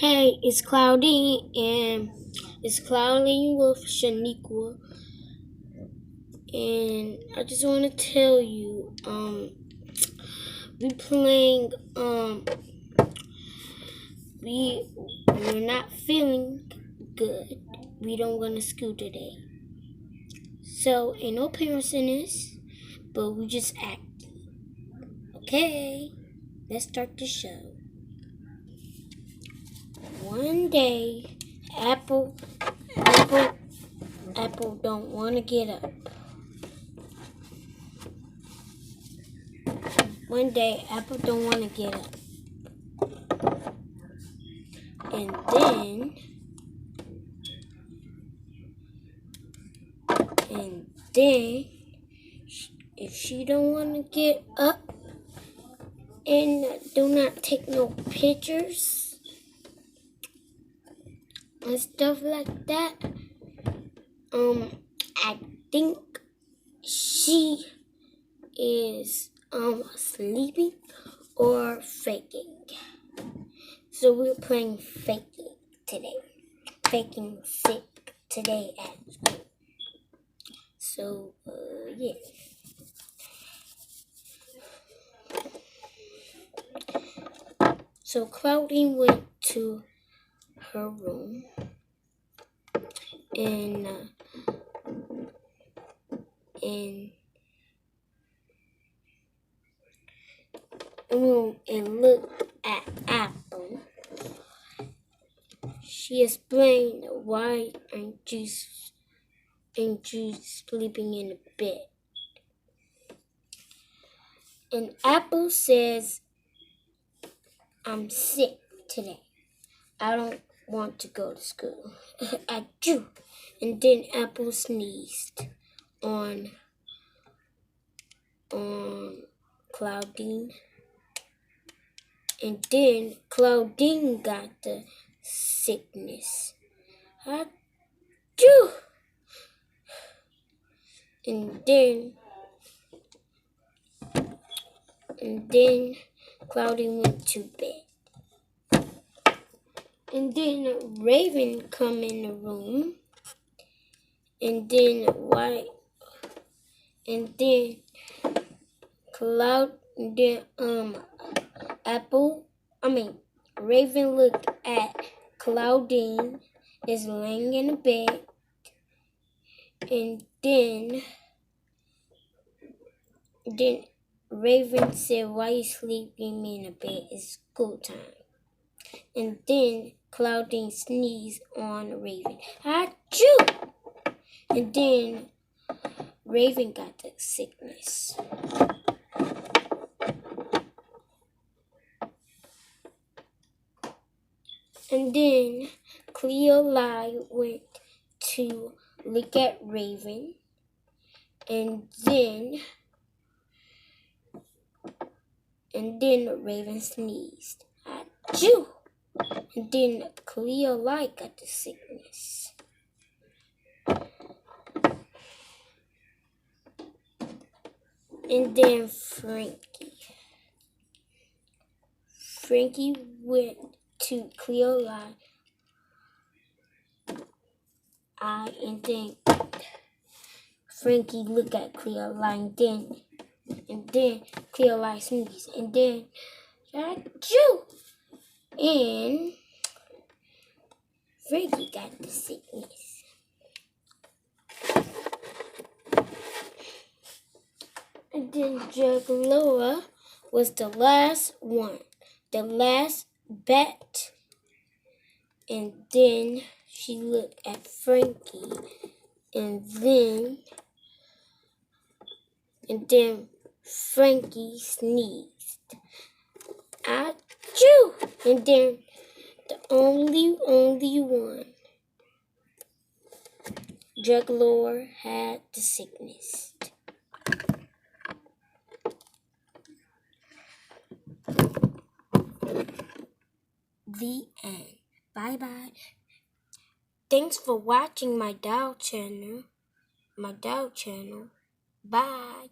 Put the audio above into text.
Hey, it's Cloudy, and it's Cloudy with Shaniqua, and I just want to tell you, we playing, we're not feeling good. We don't want to school today, so ain't no parents in this, but we just act. Okay, let's start the show. One day, Apple don't want to get up. One day, Apple don't want to get up. And then, if she don't want to get up and do not take no pictures and stuff like that, I think she is sleeping or faking. So we're playing faking today. Faking sick today at school. So yeah. So Cloudy went to her room and looked at Apple. She explained, "Why aren't you sleeping in the bed?" And Apple says, "I'm sick today. I don't want to go to school." I do. And then Apple sneezed on Claudine. And then Claudine got the sickness. I do. And then Claudine went to bed. And then Raven come in the room. And then Raven looked at Claudine is laying in the bed. And then Raven said, "Why you sleeping in the bed? It's school time." And then Claudine sneezed on Raven. Achoo! And then Raven got the sickness. And then Cleoli went to look at Raven. And then Raven sneezed. Achoo! And then Cleoli got the sickness. And then Frankie went to Cleoli. And then Frankie looked at Cleoli, and then Cleoli sneezed, and then achoo! And Frankie got the sickness. And then Juggalo was the last one, the last bet. And then she looked at Frankie, and then Frankie sneezed. Achoo! And then the only one, Juggalo, had the sickness. The end. Bye-bye. Thanks for watching my Dow channel. Bye.